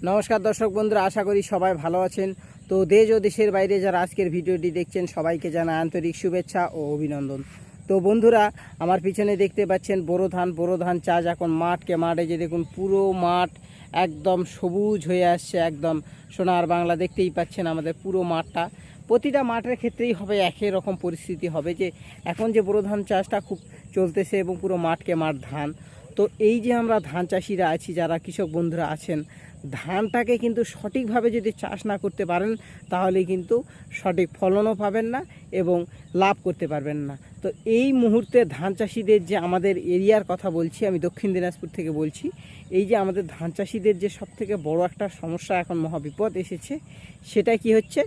নমস্কার দর্শক বন্ধুরা, আশা করি সবাই ভালো আছেন। তো দেশ ও দেশের বাইরে যারা আজকের ভিডিওটি দেখছেন সবাইকে জানাই আন্তরিক শুভেচ্ছা ও অভিনন্দন। তো বন্ধুরা, আমার পিছনে দেখতে পাচ্ছেন বোরো ধান চাষ এখন মাঠে যে দেখুন পুরো মাঠ একদম সবুজ হয়ে আসছে, একদম সোনার বাংলা। দেখতেই পাচ্ছেন আমাদের পুরো মাঠটা, প্রতিটা মাঠের ক্ষেত্রেই হবে একই রকম পরিস্থিতি হবে যে এখন যে বোরো ধান চাষটা খুব চলতেছে এবং পুরো মাঠ ধান। তো এই যে আমরা ধান চাষিরা আছি, যারা কৃষক বন্ধুরা আছেন, ধানটাকে কিন্তু সঠিকভাবে যদি চাষ না করতে পারেন তাহলে কিন্তু সঠিক ফলনও পাবেন না এবং লাভ করতে পারবেন না। তো এই মুহূর্তে ধান চাষিদের যে আমাদের এরিয়ার কথা বলছি, আমি দক্ষিণ দিনাজপুর থেকে বলছি, এই যে আমাদের ধান চাষিদের যে সবথেকে বড় একটা সমস্যা এখন মহাবিপদ এসেছে, সেটা কি হচ্ছে,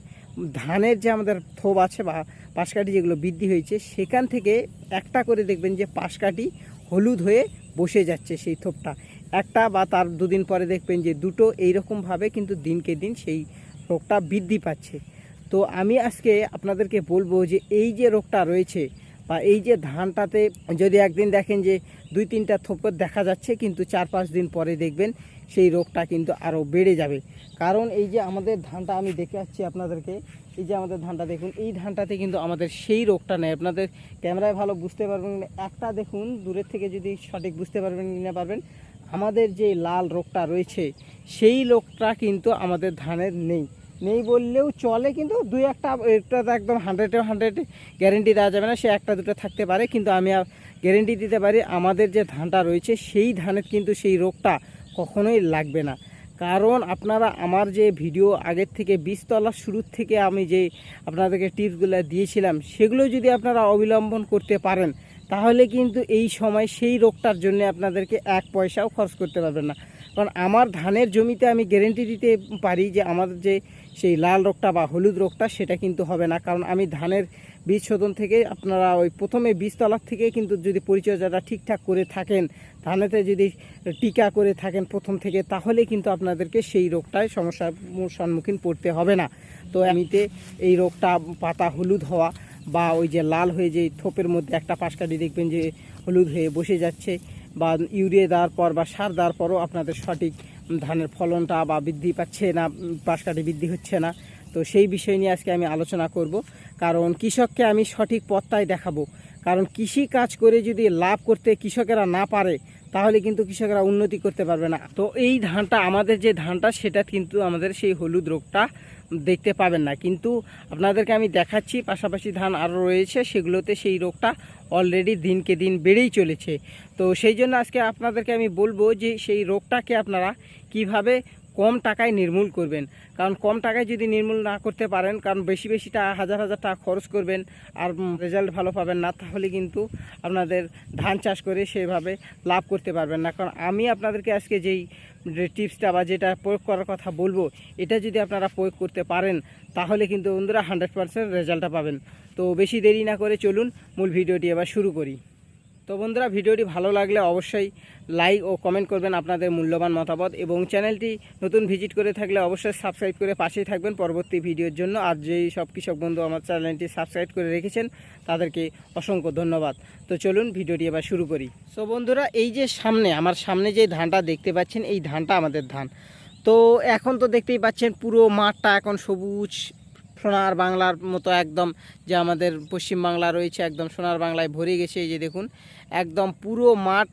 ধানের যে আমাদের থোপ আছে বা পাশকাঠি যেগুলো বৃদ্ধি হয়েছে, সেখান থেকে একটা করে দেখবেন যে পাশকাঠি হলুদ হয়ে বসে যাচ্ছে সেই থোপটা, একটা বা তার দুদিন পরে দেখবেন যে দুটো, এইরকমভাবে কিন্তু দিনকে দিন সেই রোগটা বৃদ্ধি পাচ্ছে। তো আমি আজকে আপনাদেরকে বলবো যে এই যে রোগটা রয়েছে বা এই যে ধানটাতে যদি একদিন দেখেন যে 2-3টা থোপর দেখা যাচ্ছে, কিন্তু 4-5 দিন পরে দেখবেন সেই রোগটা কিন্তু আরও বেড়ে যাবে। কারণ এই যে আমাদের ধানটা আমি দেখে আসছি আপনাদেরকে, এই যে আমাদের ধানটা দেখুন, এই ধানটাতে কিন্তু আমাদের সেই রোগটা নেই। আপনাদের ক্যামেরায় ভালো বুঝতে পারবেন, একটা দেখুন দূরের থেকে যদি সঠিক বুঝতে পারবেন না পারবেন, আমাদের যে লাল রোগটা রয়েছে সেই রোগটা কিন্তু আমাদের ধানের নেই বললেও চলে। কিন্তু 2-1টা, এটা তো একদম 100 গ্যারেন্টি দেওয়া যাবে না, সে 1-2টা থাকতে পারে, কিন্তু আমি গ্যারেন্টি দিতে পারি আমাদের যে ধানটা রয়েছে সেই ধানের কিন্তু সেই রোগটা কখনোই লাগবে না। কারণ আপনারা আমার যে ভিডিও আগের থেকে বীজতলার শুরুর থেকে আমি যে আপনাদেরকে টিপসগুলো দিয়েছিলাম, সেগুলো যদি আপনারা অবলম্বন করতে পারেন তাহলে কিন্তু এই সময় সেই রোগটার জন্য আপনাদেরকে 1 পয়সাও খরচ করতে পারবেন না। কারণ আমার ধানের জমিতে আমি গ্যারেন্টি দিতে পারি যে আমাদের যে সেই লাল রোগটা বা হলুদ রোগটা সেটা কিন্তু হবে না। কারণ আমি ধানের বীজ শোধন থেকে, আপনারা ওই প্রথমে বীজতলার থেকে কিন্তু যদি পরিচর্যাটা ঠিকঠাক করে থাকেন, ধানেতে যদি টিকা করে থাকেন প্রথম থেকে, তাহলে কিন্তু আপনাদেরকে সেই রোগটায় সমস্যার সম্মুখীন পড়তে হবে না। তো এমনিতে এই রোগটা পাতা হলুদ হওয়া বা ওই যে লাল হয়ে যে থোপের মধ্যে একটা পাশকাঠি দেখবেন যে হলুদ হয়ে বসে যাচ্ছে, বা ইউরিয়া দেওয়ার পর বা সার দেওয়ার পরও আপনাদের সঠিক ধানের ফলনটা বা বৃদ্ধি পাচ্ছে না, পাশকাঠি বৃদ্ধি হচ্ছে না। তো সেই বিষয় নিয়ে আজকে আমি আলোচনা করব। কারণ কৃষককে আমি সঠিক পথটাই দেখাবো। কারণ কৃষি কাজ করে যদি লাভ করতে কৃষকেরা না পারে তাহলে কিন্তু কৃষকরা উন্নতি করতে পারবে না। তো এই ধানটা, আমাদের যে ধানটা, সেটা কিন্তু আমাদের সেই হলুদ রোগটা দেখতে পাবেন না, কিন্তু আপনাদেরকে আমি দেখাচ্ছি পাশাপাশি ধান আরও রয়েছে, সেগুলোতে সেই রোগটা অলরেডি দিনকে দিন বেড়েই চলেছে। তো সেই জন্য আজকে আপনাদেরকে আমি বলবো যে সেই রোগটাকে আপনারা কিভাবে কম টাকায় নির্মূল করবেন। কারণ কম টাকায় যদি নির্মূল না করতে পারেন, কারণ বেশি টাকা, হাজার টাকা খরচ করবেন আর রেজাল্ট ভালো পাবেন না, তাহলে কিন্তু আপনাদের ধান চাষ করে সেভাবে লাভ করতে পারবেন না। কারণ আমি আপনাদেরকে আজকে যেই টিপসটা বা যেটা প্রয়োগ করার কথা বলবো, এটা যদি আপনারা প্রয়োগ করতে পারেন তাহলে কিন্তু বন্ধুরা 100% রেজাল্টটা পাবেন। তো বেশি দেরি না করে চলুন মূল ভিডিওটি এবার শুরু করি। তো বন্ধুরা, ভিডিওটি ভালো লাগলে অবশ্যই লাইক ও কমেন্ট করবেন আপনাদের মূল্যবান মতামত, এবং চ্যানেলটি নতুন ভিজিট করে থাকলে অবশ্যই সাবস্ক্রাইব করে পাশেই থাকবেন পরবর্তী ভিডিওর জন্য। আর যেই সব কৃষক বন্ধু আমার চ্যানেলটি সাবস্ক্রাইব করে রেখেছেন তাদেরকে অসংখ্য ধন্যবাদ। তো চলুন ভিডিওটি এবার শুরু করি। সো বন্ধুরা, এই যে আমার সামনে যে ধানটা দেখতে পাচ্ছেন, এই ধানটা আমাদের ধান। তো এখন তো দেখতেই পাচ্ছেন পুরো মাঠটা এখন সবুজ, সোনার বাংলার মতো একদম, যে আমাদের পশ্চিমবাংলা রয়েছে একদম সোনার বাংলায় ভরে গেছে। এই যে দেখুন একদম পুরো মাঠ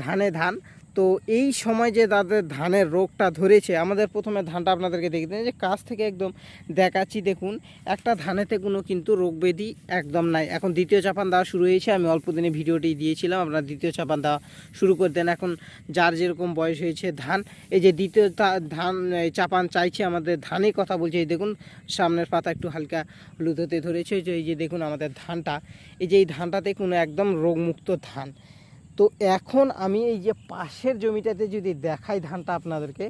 ধান। তো এই সময় যে তাদের ধানের রোগটা ধরেছে, আমাদের প্রথমে ধানটা আপনাদেরকে দেখতে যে কাছ থেকে একদম দেখাচ্ছি, দেখুন একটা ধানেতে কোনো কিন্তু রোগ ব্যাধি একদম নাই। এখন দ্বিতীয় চাপান দেওয়া শুরু হয়েছে, আমি অল্প দিনে ভিডিওটি দিয়েছিলাম, আপনারা দ্বিতীয় চাপান দেওয়া শুরু করে দেন। এখন যার যেরকম বয়স হয়েছে ধান, এই যে দ্বিতীয় ধান চাপান চাইছে, আমাদের ধানের কথা বলছে। এই দেখুন সামনের পাতা একটু হালকা হলুদ হতে ধরেছে। এই যে দেখুন আমাদের ধানটা, এই যে এই ধানটাতে কোনো একদম রোগমুক্ত ধান। তো এখন আমি এই যে পাশের জমিটাতে যদি দেখাই ধানটা আপনাদেরকে,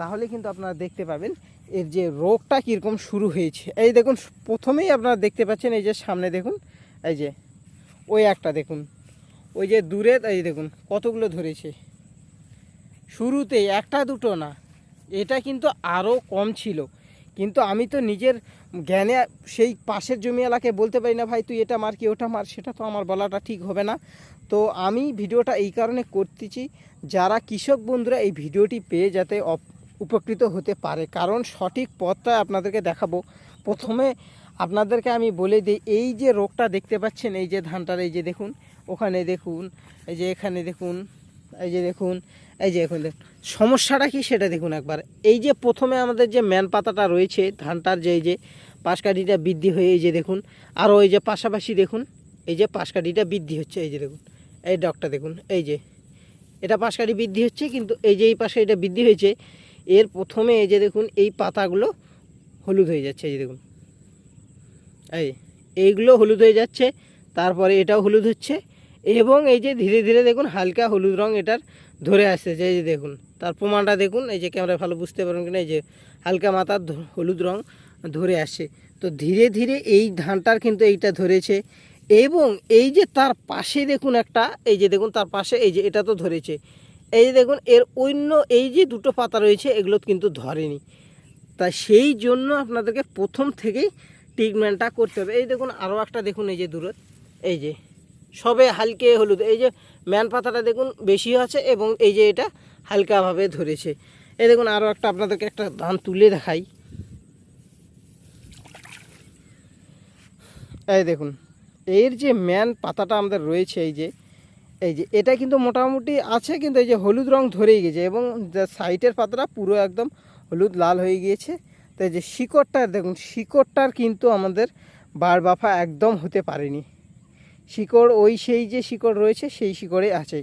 তাহলে কিন্তু আপনারা দেখতে পাবেন এর যে রোগটা কীরকম শুরু হয়েছে। এই দেখুন প্রথমেই আপনারা দেখতে পাচ্ছেন, এই যে সামনে দেখুন, এই যে ওই একটা দেখুন, ওই যে দূরে এই দেখুন কতগুলো ধরেছে, শুরুতেই 1-2 না, এটা কিন্তু আরও কম ছিল। কিন্তু আমি তো নিজের জ্ঞানে সেই পাশের জমিওয়ালাকে বলতে পারি না, ভাই তুই এটা মার কি ওটা মার, সেটা তো আমার বলাটা ঠিক হবে না। তো আমি ভিডিওটা এই কারণে করতেছি, যারা কৃষক বন্ধুরা এই ভিডিওটি পেয়ে যাতে উপকৃত হতে পারে। কারণ সঠিক পথটা আপনাদেরকে দেখাবো। প্রথমে আপনাদেরকে আমি বলে দিই, এই যে রোগটা দেখতে পাচ্ছেন, এই যে ধানটার, এই যে দেখুন, ওখানে দেখুন, এই যে এখানে দেখুন, এই যে দেখুন, এই যে এখন দেখুন সমস্যাটা কি সেটা দেখুন একবার। এই যে প্রথমে আমাদের যে ম্যান পাতাটা রয়েছে ধানটার, যে এই যে পাশকাঠিটা বৃদ্ধি হয়ে, এই যে দেখুন, আরও এই যে পাশাপাশি দেখুন, এই যে পাশকাঠিটা বৃদ্ধি হচ্ছে, এই যে দেখুন, এই ডগটা দেখুন, এই যে এটা পাশকাঠি বৃদ্ধি হচ্ছে, কিন্তু এই যে এই পাশে এটা বৃদ্ধি হয়েছে, এর প্রথমে এই যে দেখুন এই পাতাগুলো হলুদ হয়ে যাচ্ছে, এই যে দেখুন, এইগুলো হলুদ হয়ে যাচ্ছে, তারপরে এটাও হলুদ হচ্ছে, এবং এই যে ধীরে ধীরে দেখুন হালকা হলুদ রং এটার ধরে আসতেছে, এই যে দেখুন, তার প্রমাণটা দেখুন, এই যে ক্যামেরা ভালো বুঝতে পারবেন কিনা, এই যে হালকা মাথার হলুদ রং ধরে আসে। তো ধীরে ধীরে এই ধানটার কিন্তু এইটা ধরেছে, এবং এই যে তার পাশে দেখুন একটা, এই যে দেখুন তার পাশে এই যে এটা তো ধরেছে, এই যে দেখুন এর অন্য এই যে দুটো পাতা রয়েছে এগুলো কিন্তু ধরেনি। তাই সেই জন্য আপনাদেরকে প্রথম থেকেই ট্রিটমেন্টটা করতে হবে। এই দেখুন আরও একটা দেখুন, এই যে দূরত, এই যে সবে হালকে হলুদ, এই যে ম্যান পাতাটা দেখুন বেশি আছে, এবং এই যে এটা হালকাভাবে ধরেছে। এই দেখুন আরও একটা আপনাদেরকে একটা ধান তুলে দেখাই, এই দেখুন এর যে ম্যান পাতাটা আমাদের রয়েছে, এই যে এটা কিন্তু মোটামুটি আছে, কিন্তু এই যে হলুদ রং ধরেই গেছে, এবং সাইডের পাতাটা পুরো একদম হলুদ লাল হয়ে গিয়েছে। তো এই যে শিকড়টা দেখুন, শিকড়টার কিন্তু আমাদের বারবাফা একদম হতে পারেনি। শিকড় ওই সেই যে শিকড় রয়েছে সেই শিকড়ে আছে,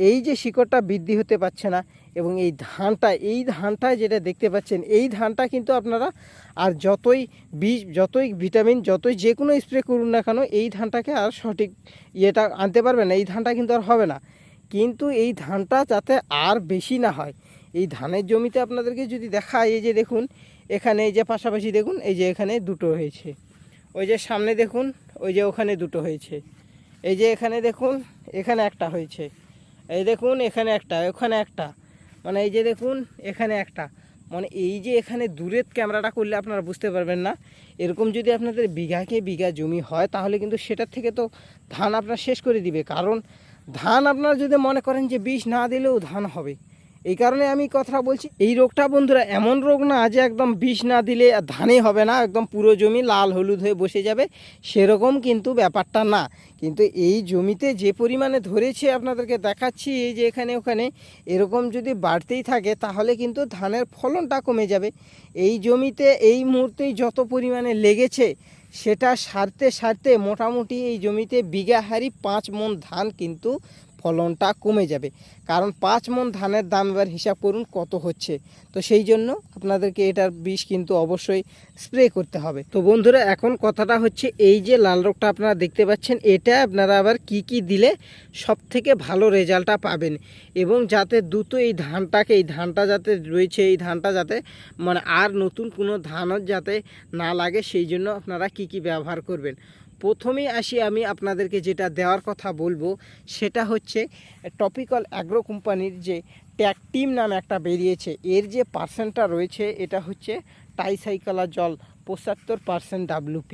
এই যে শিকড়টা বৃদ্ধি হতে পারছে না। এবং এই ধানটায় যেটা দেখতে পাচ্ছেন, এই ধানটা কিন্তু আপনারা আর যতই বীজ, যতই ভিটামিন, যতই যে কোনো স্প্রে করুন না কেন, এই ধানটাকে আর সঠিক ইয়েটা আনতে পারবেন না, এই ধানটা কিন্তু আর হবে না। কিন্তু এই ধানটা যাতে আর বেশি না হয়, এই ধানের জমিতে আপনাদেরকে যদি দেখায়, এই যে দেখুন এখানে, এই যে পাশাপাশি দেখুন, এই যে এখানে দুটো হয়েছে, ওই যে সামনে দেখুন, ওই যে ওখানে দুটো হয়েছে, এই যে এখানে দেখুন এখানে একটা হয়েছে, এই দেখুন এখানে একটা, ওখানে একটা, মানে এই যে দেখুন এখানে একটা, মানে এই যে এখানে দূরের ক্যামেরাটা করলে আপনারা বুঝতে পারবেন না। এরকম যদি আপনাদের বিঘাকে বিঘা জমি হয়, তাহলে কিন্তু সেটার থেকে তো ধান আপনার শেষ করে দিবে। কারণ ধান আপনারা যদি মনে করেন যে বিষ না দিলেও ধান হবে, এই কারণে আমি কথা বলছি। এই রোগটা বন্ধুরা এমন রোগ না যে একদম বিষ না দিলে ধানই হবে না, একদম পুরো জমি লাল হলুদ হয়ে বসে যাবে, সেরকম কিন্তু ব্যাপারটা না। কিন্তু এই জমিতে যে পরিমাণে ধরেছে আপনাদেরকে দেখাচ্ছি, এই যে এখানে ওখানে এরকম যদি বাড়তেই থাকে, তাহলে কিন্তু ধানের ফলনটা কমে যাবে। এই জমিতে এই মুহূর্তেই যত পরিমাণে লেগেছে, সেটা সারতে সারতে মোটামুটি এই জমিতে বিঘা হারি 5 মণ ধান কিন্তু ফলনটা কমে যাবে। কারণ 5 মণ ধানের দাম এবার হিসাব করুন কত হচ্ছে। তো সেই জন্য আপনাদেরকে এটার বিষ কিন্তু অবশ্যই স্প্রে করতে হবে। তো বন্ধুরা এখন কথাটা হচ্ছে, এই যে লাল রোগটা আপনারা দেখতে পাচ্ছেন, এটা আপনারা আবার কি দিলে সব থেকে ভালো রেজাল্টটা পাবেন, এবং যাতে দ্রুত এই ধানটা যাতে রয়েছে, এই ধানটা যাতে মানে আর নতুন কোনো ধানও যাতে না লাগে, সেই জন্য আপনারা কি ব্যবহার করবেন। প্রথমেই আসি আমি আপনাদেরকে যেটা দেওয়ার কথা বলবো, সেটা হচ্ছে টপিক্যাল অ্যাগ্রো কোম্পানির যে ট্যাকটিম নামে একটা বেরিয়েছে, এর যে পার্সেন্টটা রয়েছে এটা হচ্ছে টাইসাইক্লোজল 75% WP।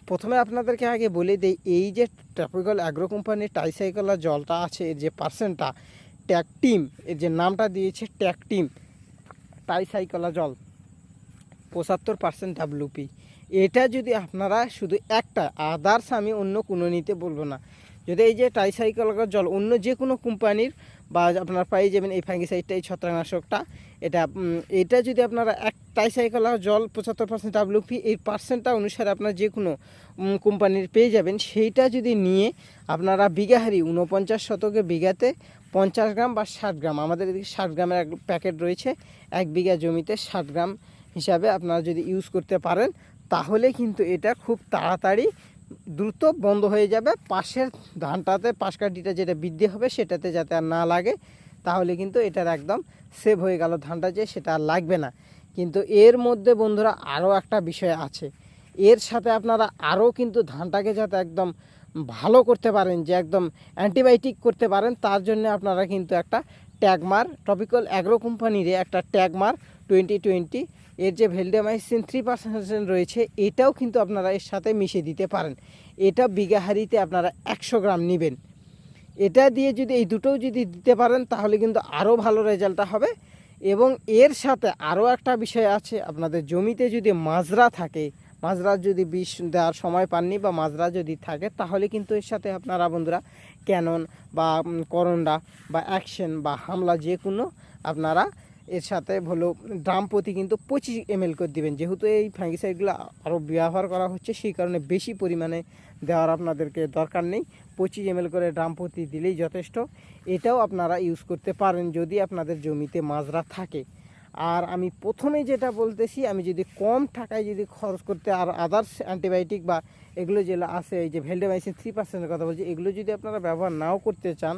প্রথমে আপনাদেরকে আগে বলে দেই, এই যে টপিক্যাল অ্যাগ্রো কোম্পানির টাইসাইক্লোজলটা আছে, এর যে পার্সেন্টটা, ট্যাকটিম এর যে নামটা দিয়েছে ট্যাকটিম টাইসাইক্লোজল 75% WP, এটা যদি আপনারা শুধু একটা, আদার্স আমি অন্য কোনো নিতে বলবো না, যদি এই যে টাইসাইক্লোজল অন্য যে কোনো কোম্পানির বা আপনারা পাই যাবেন, এই ফাঙ্গিসাইডটা, এই ছত্রাকনাশকটা, এটা যদি আপনারা এক টাইসাইক্লোজল 75% WP এই পার্সেন্টটা অনুসারে আপনারা যে কোনো কোম্পানির পেয়ে যাবেন, সেইটা যদি নিয়ে আপনারা বিঘা হারি 49 শতকে বিঘাতে 50 গ্রাম বা 60 গ্রাম, আমাদের এদিকে 60 গ্রামের এক প্যাকেট রয়েছে, 1 বিঘা জমিতে 60 গ্রাম হিসাবে আপনারা যদি ইউজ করতে পারেন, তাহলে কিন্তু এটা খুব তাড়াতাড়ি দ্রুত বন্ধ হয়ে যাবে। পাশের ধানটাতে পাশকাঠিটা যেটা বৃদ্ধি হবে সেটাতে যাতে আর না লাগে, তাহলে কিন্তু এটার একদম সেভ হয়ে গেল ধানটা, যে সেটা আর লাগবে না। কিন্তু এর মধ্যে বন্ধুরা আরও একটা বিষয় আছে, এর সাথে আপনারা আরও কিন্তু ধানটাকে যাতে একদম ভালো করতে পারেন, যে একদম অ্যান্টিবায়োটিক করতে পারেন, তার জন্য আপনারা কিন্তু একটা ট্যাগমার, টপিক্যাল অ্যাগ্রো কোম্পানির একটা ট্যাগমার 2020, এর যে ভেলডামাইসিন 3% রয়েছে, এটাও কিন্তু আপনারা এর সাথে মিশিয়ে দিতে পারেন। এটা বিঘা হারিতে আপনারা 100 গ্রাম নেবেন। এটা দিয়ে যদি এই দুটোও যদি দিতে পারেন, তাহলে কিন্তু আরও ভালো রেজাল্টটা হবে। এবং এর সাথে আরও একটা বিষয় আছে, আপনাদের জমিতে যদি মাজরা থাকে, মাজরার যদি বিষ দেওয়ার সময় পাননি বা মাজরা যদি থাকে, তাহলে কিন্তু এর সাথে আপনারা বন্ধুরা ক্যানন বা করন্ডা বা অ্যাকশন বা হামলা যে কোনো আপনারা এর সাথে হলো ড্রাম প্রতি কিন্তু 25 ml করে দিবেন। যেহেতু এই ফাঙ্গিসাইডগুলো আরও ব্যবহার করা হচ্ছে, সেই কারণে বেশি পরিমাণে দেওয়ার আপনাদেরকে দরকার নেই, 25 ml করে ড্রাম প্রতি দিলেই যথেষ্ট। এটাও আপনারা ইউজ করতে পারেন যদি আপনাদের জমিতে মাজরা থাকে। আর আমি প্রথমে যেটা বলতেছি, আমি যদি কম টাকায় যদি খরচ করতে আর আদার্স অ্যান্টিবায়োটিক বা এগুলো যেগুলো আছে, এই যে ভেলডামাইসিন 3%-এর কথা বলছি, এগুলো যদি আপনারা ব্যবহার নাও করতে চান,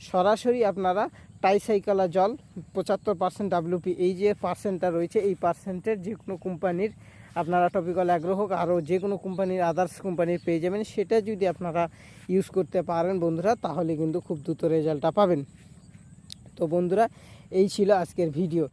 সরাসরি আপনারা টাইসাইকালা জল 75% WP, এই যে পার্সেন্টটা রয়েছে, এই পার্সেন্টের যে কোনো কোম্পানির আপনারা টপিক্যাল অ্যাগ্রো হোক আরও যে কোনো কোম্পানির আদার্স কোম্পানির পেয়ে যাবেন, সেটা যদি আপনারা ইউজ করতে পারেন বন্ধুরা, তাহলে কিন্তু খুব দ্রুত রেজাল্টটা পাবেন। তো বন্ধুরা, এই ছিল আজকের ভিডিও।